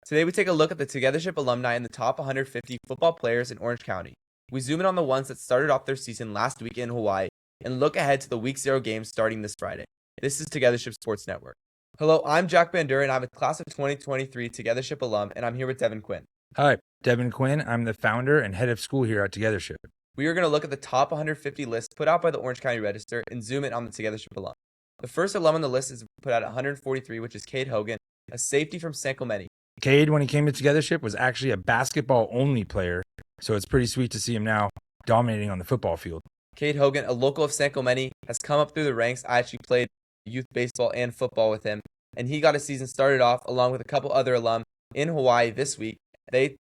Today we take a look at the Togethership alumni and the top 150 football players in Orange County. We zoom in on the ones that started off their season last week in Hawaii and look ahead to the Week 0 games starting this Friday. This is Togethership Sports Network. Hello, I'm Jack Bandura and I'm a class of 2023 Togethership alum and I'm here with Devin Quinn. Hi, Devin Quinn. I'm the founder and head of school here at Togethership. We are going to look at the top 150 list put out by the Orange County Register and zoom in on the Togethership alum. The first alum on the list is put out at 143, which is Cade Hogan, a safety from San Clemente. Cade, when he came to Togethership, was actually a basketball-only player, so it's pretty sweet to see him now dominating on the football field. Cade Hogan, a local of San Clemente, has come up through the ranks. I actually played youth baseball and football with him, and he got his season started off along with a couple other alum in Hawaii this week. They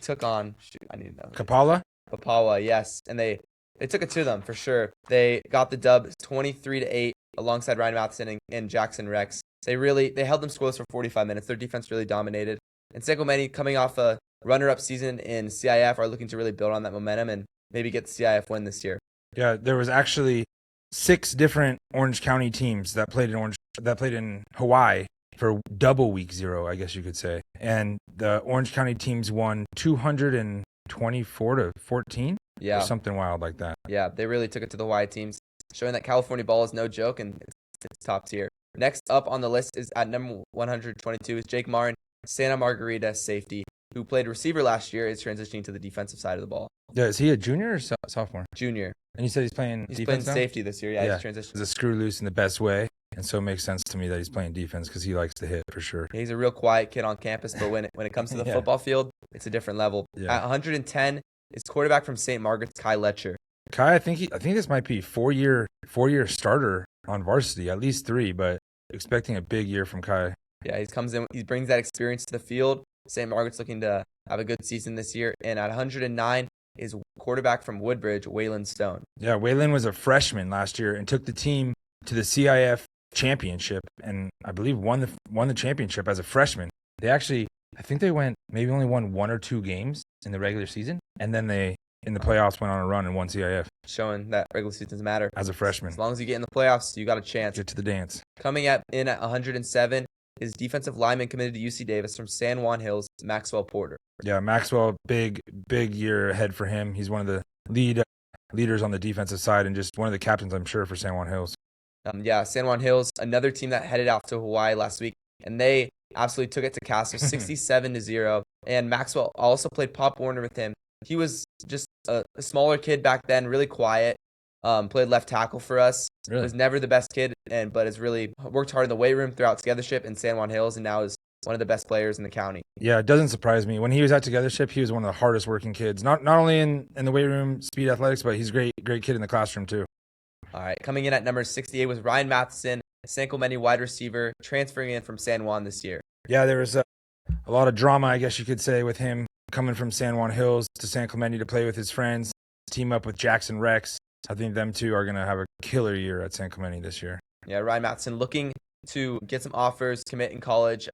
took on, I need to know. Kapala? Papawa, yes, and they took it to them for sure. They got the dub 23-8 alongside Ryan Matheson and Jackson Rex. They held them scoreless for 45 minutes. Their defense really dominated. And San Clemente, coming off a runner-up season in CIF, are looking to really build on that momentum and maybe get the CIF win this year. Yeah, there was actually 6 different Orange County teams that played in Hawaii for double Week 0, I guess you could say. And the Orange County teams won 224-14. Yeah, or something wild like that. Yeah, they really took it to the Hawaii teams, showing that California ball is no joke and it's top tier. Next up on the list is at number 122 is Jake Marin, Santa Margarita safety, who played receiver last year, is transitioning to the defensive side of the ball. Yeah, is he a junior or sophomore? Junior. And you said he's playing defense now? Safety this year. Yeah, he's transitioning. He's a screw loose in the best way, and so it makes sense to me that he's playing defense because he likes to hit for sure. He's a real quiet kid on campus, but when it comes to the football field, it's a different level. Yeah. At 110 is quarterback from St. Margaret's, Kai Letcher. Kai, I think this might be four-year starter on varsity, at least 3, but expecting a big year from Kai. Yeah, he comes in, he brings that experience to the field. St. Margaret's looking to have a good season this year. And at 109 is quarterback from Woodbridge, Waylon Stone. Yeah, Waylon was a freshman last year and took the team to the CIF championship, and I believe won the championship as a freshman. I think they only won 1 or 2 games in the regular season, and then they in the playoffs went on a run and won CIF. Showing that regular seasons matter. As a freshman. As long as you get in the playoffs, you got a chance. Get to the dance. Coming in at 107 is defensive lineman committed to UC Davis from San Juan Hills, Maxwell Porter. Yeah, Maxwell, big year ahead for him. He's one of the leaders on the defensive side and just one of the captains, I'm sure, for San Juan Hills. San Juan Hills, another team that headed out to Hawaii last week, and they absolutely took it to Castle 67-0. And Maxwell also played Pop Warner with him. He was just a smaller kid back then, really quiet. Played left tackle for us. Really? Was never the best kid, but has really worked hard in the weight room throughout Togethership in San Juan Hills, and now is one of the best players in the county. Yeah, it doesn't surprise me. When he was at Togethership, he was one of the hardest working kids. Not only in the weight room, speed athletics, but he's a great kid in the classroom too. All right, coming in at number 68 was Ryan Matheson, San Clemente wide receiver, transferring in from San Juan this year. Yeah, there was a lot of drama, I guess you could say, with him coming from San Juan Hills to San Clemente to play with his friends, team up with Jackson Rex. I think them two are going to have a killer year at San Clemente this year. Yeah, Ryan Matheson looking to get some offers, commit in college.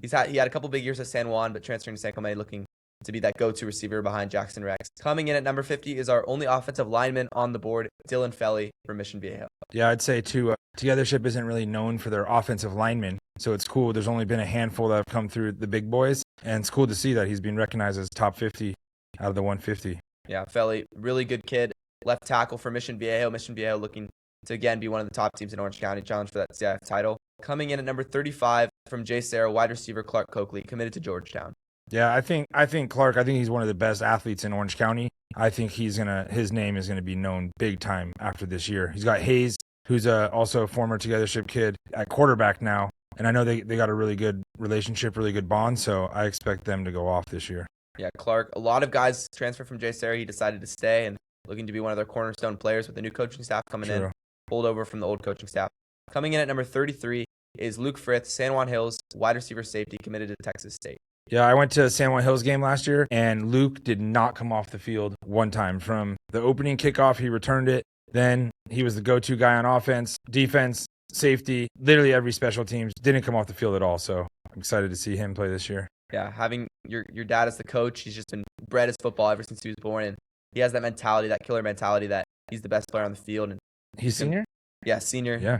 He had a couple big years at San Juan, but transferring to San Clemente, looking to be that go-to receiver behind Jackson Rex. Coming in at number 50 is our only offensive lineman on the board, Dylan Felly from Mission Viejo. Yeah, I'd say too, Togethership isn't really known for their offensive linemen, so it's cool. There's only been a handful that have come through the big boys, and it's cool to see that he's been recognized as top 50 out of the 150. Yeah, Felly, really good kid. Left tackle for Mission Viejo. Mission Viejo looking to, again, be one of the top teams in Orange County, challenge for that CIF title. Coming in at number 35 from J. Sarah, wide receiver Clark Coakley, committed to Georgetown. Yeah, I think Clark, he's one of the best athletes in Orange County. I think his name is going to be known big time after this year. He's got Hayes, who's also a former Togethership kid at quarterback now. And I know they got a really good relationship, really good bond, so I expect them to go off this year. Yeah, Clark, a lot of guys transferred from J. Sarah. He decided to stay and looking to be one of their cornerstone players with the new coaching staff coming in, pulled over from the old coaching staff. Coming in at number 33 is Luke Frith, San Juan Hills, wide receiver safety, committed to Texas State. Yeah, I went to a San Juan Hills game last year, and Luke did not come off the field one time. From the opening kickoff, he returned it. Then he was the go-to guy on offense, defense, safety, literally every special teams. Didn't come off the field at all, so I'm excited to see him play this year. Yeah, having your dad as the coach, he's just been bred as football ever since he was born, and he has that mentality, that killer mentality that he's the best player on the field. And he's senior? Yeah, senior. Yeah.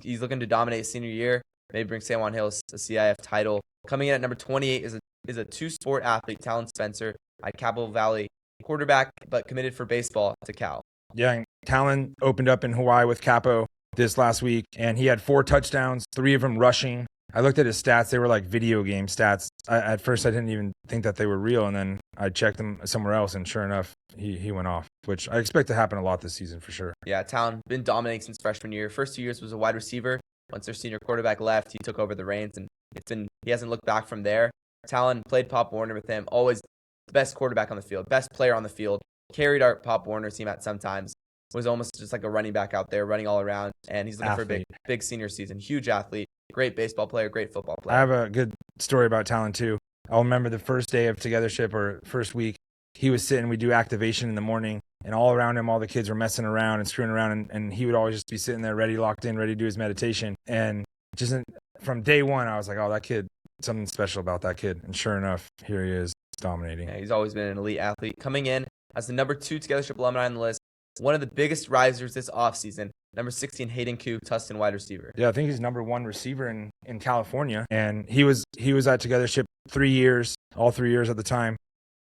He's looking to dominate his senior year, maybe bring San Juan Hills a CIF title. Coming in at number 28 is is a two-sport athlete, Talon Spencer, at Capital Valley, quarterback, but committed for baseball to Cal. Yeah, and Talon opened up in Hawaii with Capo this last week, and he had 4 touchdowns, 3 of them rushing. I looked at his stats. They were like video game stats. At first, I didn't even think that they were real, and then I checked them somewhere else, and sure enough, he went off, which I expect to happen a lot this season for sure. Yeah, Talon been dominating since freshman year. First 2 years was a wide receiver. Once their senior quarterback left, he took over the reins, and he hasn't looked back from there. Talon played Pop Warner with him, always the best quarterback on the field, best player on the field, carried our Pop Warner team at sometimes, was almost just like a running back out there, running all around, and he's looking for a big senior season. Huge athlete, great baseball player, great football player. I have a good story about Talon too. I'll remember the first day of Togethership, or first week, he was sitting, we do activation in the morning, and all around him, all the kids were messing around and screwing around, and he would always just be sitting there ready, locked in, ready to do his meditation. And just from day one, I was like, oh, that kid, something special about that kid. And sure enough, here he is, dominating. Yeah, he's always been an elite athlete. Coming in as the number 2 Togethership alumni on the list, one of the biggest risers this offseason, number 16, Hayden Koo, Tustin wide receiver. Yeah, I think he's number 1 receiver in California. And he was at Togethership 3 years, all 3 years at the time.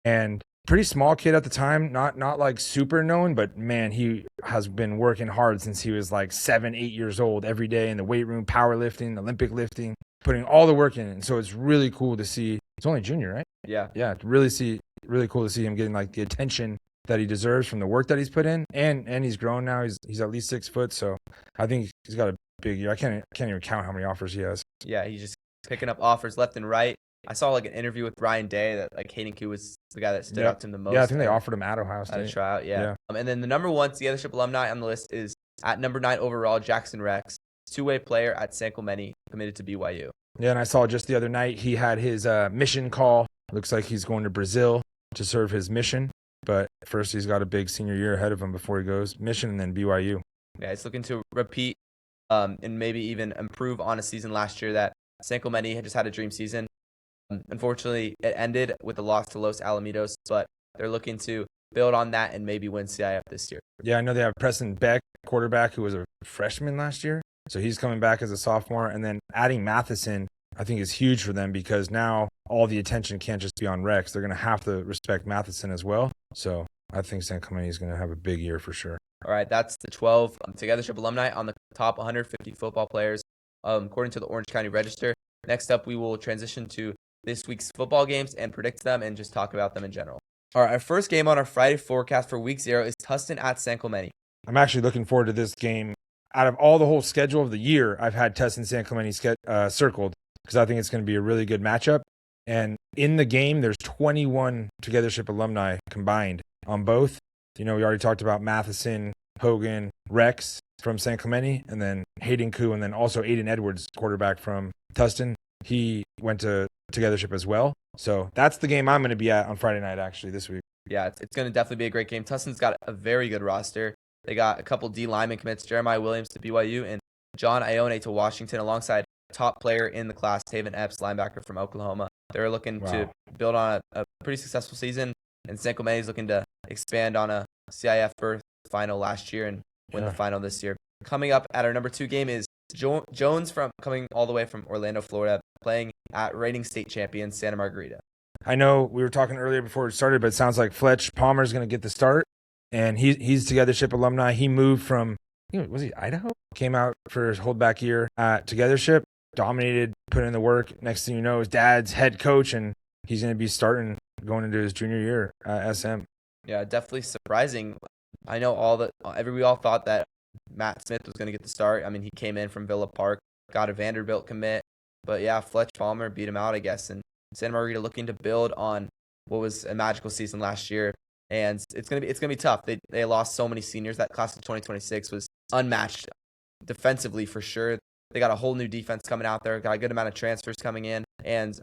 And pretty small kid at the time, not like super known, but man, he has been working hard since he was like 7, 8 years old, every day in the weight room, powerlifting, Olympic lifting, putting all the work in. And so it's really cool to see. He's only junior, right? Yeah. Yeah, really cool to see him getting like the attention that he deserves from the work that he's put in, and he's grown now. He's at least 6 foot, so I think he's got a big year. I can't even count how many offers he has. Yeah, he's just picking up offers left and right. I saw like an interview with Ryan Day that like Hayden Koo was the guy that stood out to him the most. Yeah, I think they offered him at Ohio State. At a tryout, yeah. And then the number 1 Togethership alumni on the list is at number 9 overall, Jackson Rex, 2-way player at San Clemente, committed to BYU. Yeah, and I saw just the other night he had his mission call. Looks like he's going to Brazil to serve his mission. But first, he's got a big senior year ahead of him before he goes mission and then BYU. Yeah, he's looking to repeat and maybe even improve on a season last year that San Clemente had just had a dream season. Unfortunately, it ended with a loss to Los Alamitos, but they're looking to build on that and maybe win CIF this year. Yeah, I know they have Preston Beck, quarterback, who was a freshman last year. So he's coming back as a sophomore. And then adding Matheson, I think, is huge for them because now all the attention can't just be on Rex. They're going to have to respect Matheson as well. So I think San Clemente is going to have a big year for sure. All right, that's the 12 Togethership alumni on the top 150 football players, according to the Orange County Register. Next up, we will transition to this week's football games and predict them and just talk about them in general. All right, our first game on our Friday forecast for week 0 is Tustin at San Clemente. I'm actually looking forward to this game. Out of all the whole schedule of the year, I've had Tustin San Clemente circled because I think it's going to be a really good matchup. And in the game, there's 21 Togethership alumni combined on both. You know, we already talked about Matheson, Hogan, Rex from San Clemente, and then Hayden Koo, and then also Aiden Edwards, quarterback from Tustin. He went to Togethership as well. So that's the game I'm going to be at on Friday night, actually, this week. Yeah, it's going to definitely be a great game. Tustin's got a very good roster. They got a couple D lineman commits, Jeremiah Williams to BYU and John Ione to Washington, alongside top player in the class, Taven Epps, linebacker from Oklahoma. They're looking to build on a pretty successful season, and San Clemente is looking to expand on a CIF berth final last year and win the final this year. Coming up at our number 2 game is Jones coming all the way from Orlando, Florida, playing at reigning state champion Santa Margarita. I know we were talking earlier before we started, but it sounds like Fletch Palmer is going to get the start, and he's Togethership alumni. He moved from, was he Idaho? Came out for his holdback year at Togethership, dominated, put in the work. Next thing you know, his dad's head coach, and he's going to be starting going into his junior year at SM. Yeah, definitely surprising. I know we all thought that Matt Smith was going to get the start. I mean, he came in from Villa Park, got a Vanderbilt commit. But yeah, Fletch Palmer beat him out, I guess. And Santa Margarita looking to build on what was a magical season last year. And it's gonna be tough. They lost so many seniors. That class of 2026 was unmatched defensively for sure. They got a whole new defense coming out there, got a good amount of transfers coming in, and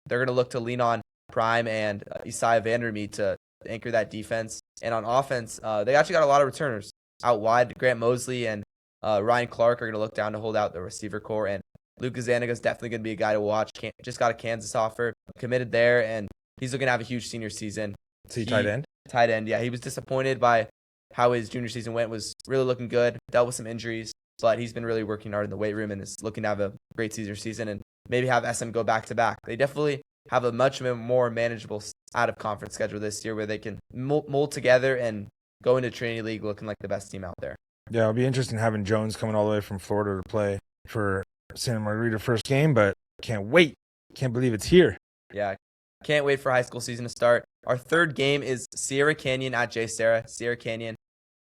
they're gonna look to lean on Prime and Isaiah Vandermeer to anchor that defense. And on offense, they actually got a lot of returners out wide. Grant Mosley and Ryan Clark are going to look down to hold out the receiver core. And Lucas Zaniga is definitely going to be a guy to watch. Just got a Kansas offer, committed there, and he's looking to have a huge senior season. Is he tight end? Tight end, yeah. He was disappointed by how his junior season went. Was really looking good, dealt with some injuries, but he's been really working hard in the weight room and is looking to have a great senior season and maybe have SM go back-to-back. They definitely have a much more manageable out-of-conference schedule this year where they can mold together and go into Trinity League looking like the best team out there. Yeah, it'll be interesting having Jones coming all the way from Florida to play for Santa Margarita first game, but can't wait. Can't believe it's here. Yeah, can't wait for high school season to start. Our third game is Sierra Canyon at JSerra. Sierra Canyon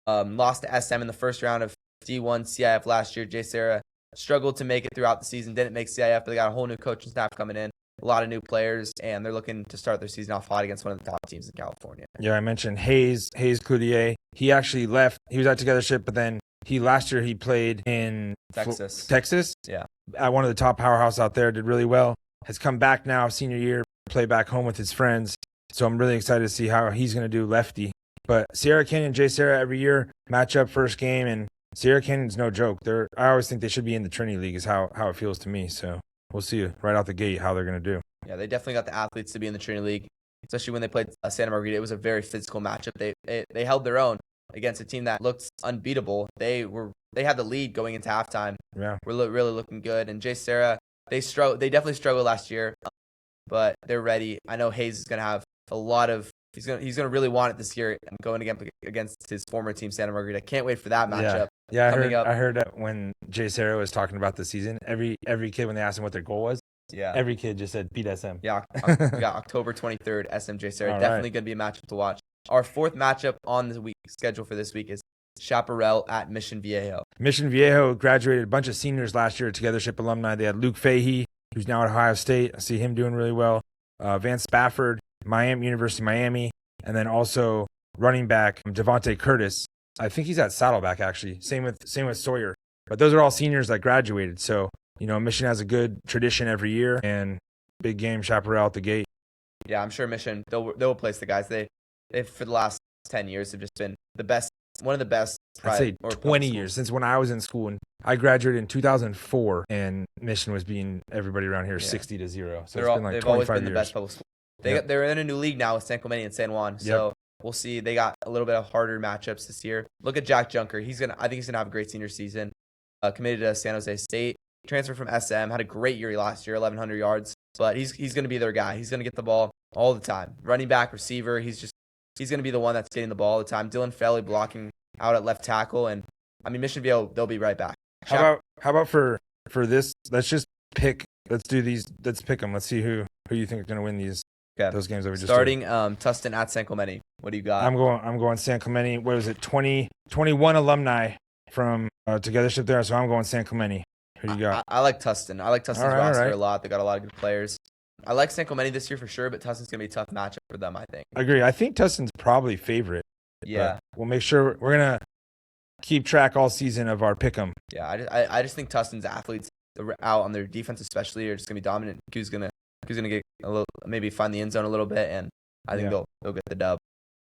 lost to SM in the first round of D1 CIF last year. JSerra struggled to make it throughout the season, didn't make CIF, but they got a whole new coaching staff coming in, a lot of new players, and they're looking to start their season off hot against one of the top teams in California. Yeah, I mentioned Hayes Cloutier. He actually left. He was at Togethership, but then last year he played in Texas. Yeah. At one of the top powerhouse out there, did really well. Has come back now, senior year, play back home with his friends. So I'm really excited to see how he's going to do lefty. But Sierra Canyon, JSerra every year, match up first game, and Sierra Canyon's no joke. I always think they should be in the Trinity League is how it feels to me. So we'll see right out the gate how they're going to do. Yeah, they definitely got the athletes to be in the Trinity League, especially when they played Santa Margarita. It was a very physical matchup. They held their own against a team that looked unbeatable. They had the lead going into halftime. Yeah, we're really looking good. And JSerra, they definitely struggled last year, but they're ready. I know Hayes is going to have a lot of. He's gonna really want it this year, going against his former team, Santa Margarita. Can't wait for that matchup. Yeah, I heard that when JSerra was talking about the season, every kid, when they asked him what their goal was, every kid just said beat SM. Yeah, we got October 23rd, SM JSerra. Definitely gonna be a matchup to watch. Our fourth matchup on the week schedule for this week is Chaparral at Mission Viejo. Mission Viejo graduated a bunch of seniors last year, Togethership alumni. They had Luke Fahey, who's now at Ohio State. I see him doing really well. Vance Spafford, University of Miami, and then also running back Devontae Curtis. I think he's at Saddleback actually. Same with Sawyer. But those are all seniors that graduated. So, Mission has a good tradition every year, and big game Chaparral out the gate. Yeah, I'm sure Mission they'll place the guys. They for the last 10 years have just been the best, one of the best. I'd say 20 years since when I was in school, and I graduated in 2004, and Mission was beating everybody around here 60-0. So it's been like 25 years. They've always been the best public school. They're in a new league now with San Clemente and San Juan. So we'll see. They got a little bit of harder matchups this year. Look at Jack Junker. I think he's gonna have a great senior season. Committed to San Jose State. Transferred from SM. Had a great year last year, 1,100 yards. But he's gonna be their guy. He's gonna get the ball all the time. Running back, receiver. He's gonna be the one that's getting the ball all the time. Dylan Felly blocking out at left tackle, and Mission Viejo, they'll be right back. How about for this? Let's just pick. Let's do these. Let's pick them. Let's see who you think are gonna win these. Okay. Those games that we just starting Tustin at San Clemente. What do you got? I'm going San Clemente. What is it? 21 alumni from Togethership there. So I'm going San Clemente. Who do you got? I like Tustin. I like Tustin's roster a lot. They got a lot of good players. I like San Clemente this year for sure, but Tustin's gonna be a tough matchup for them, I think. I agree. I think Tustin's probably favorite. Yeah. We'll make sure we're gonna keep track all season of our pick'em. Yeah, I just think Tustin's athletes out on their defense especially are just gonna be dominant. Who's gonna get a little, maybe find the end zone a little bit, and I think they'll get the dub.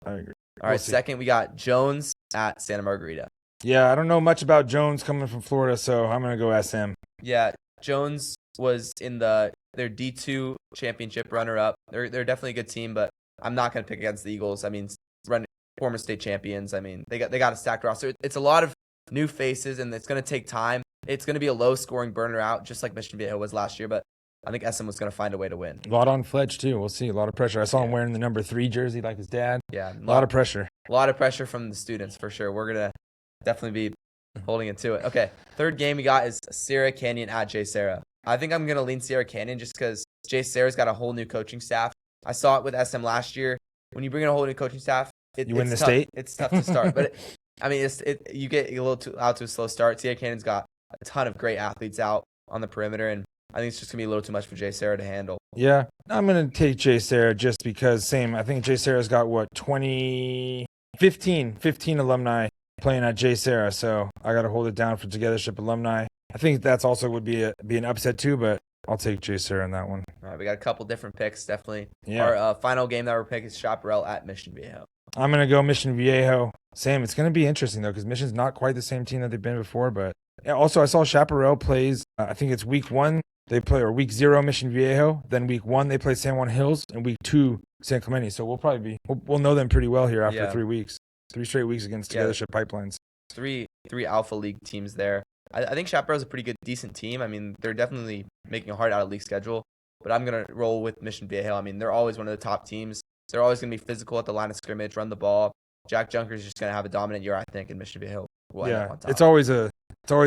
I agree. All right, second we got Jones at Santa Margarita. Yeah, I don't know much about Jones coming from Florida, so I'm gonna go SM. Yeah, Jones was in their D2 championship runner-up. They're definitely a good team, but I'm not gonna pick against the Eagles. Former state champions. They got a stacked roster. It's a lot of new faces, and it's gonna take time. It's gonna be a low-scoring burner out, just like Mission Viejo was last year, but I think SM was going to find a way to win. A lot on Fletch, too. We'll see. A lot of pressure. I saw him wearing the number 3 jersey like his dad. Yeah. A lot of pressure. A lot of pressure from the students, for sure. We're going to definitely be holding it to it. Okay. Third game we got is Sierra Canyon at JSerra. I think I'm going to lean Sierra Canyon just because JSerra's got a whole new coaching staff. I saw it with SM last year. When you bring in a whole new coaching staff, you win the tough. state? It's tough to start. But, you get a little out to a slow start. Sierra Canyon's got a ton of great athletes out on the perimeter, and I think it's just going to be a little too much for JSerra to handle. Yeah, I'm going to take JSerra just because I think JSerra's got 15 alumni playing at JSerra, so I got to hold it down for Togethership alumni. I think that's also would be an upset too, but I'll take JSerra in that one. All right, we got a couple different picks, definitely. Yeah. Our final game that we're picking is Chaparral at Mission Viejo. I'm going to go Mission Viejo. Sam, it's going to be interesting, though, because Mission's not quite the same team that they've been before, but also I saw Chaparral plays, I think it's week 1. They play, or week 0, Mission Viejo. Then week 1, they play San Juan Hills, and week 2, San Clemente. So we'll know them pretty well here after 3 weeks. 3 straight weeks against Togethership Pipelines. Three Alpha League teams there. I think Chaparral's a pretty decent team. They're definitely making a hard out of league schedule. but I'm going to roll with Mission Viejo. I mean, they're always one of the top teams. They're always going to be physical at the line of scrimmage, run the ball. Jack Junker's just going to have a dominant year, I think, and Mission Viejo will end up on top. It's always a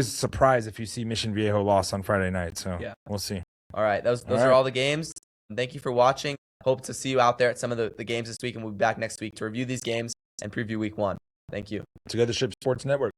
surprise if you see Mission Viejo lost on Friday night. So we'll see. All right, those are all the games. Thank you for watching. Hope to see you out there at some of the games this week, and we'll be back next week to review these games and preview week 1. Thank you. Together Ship Sports Network.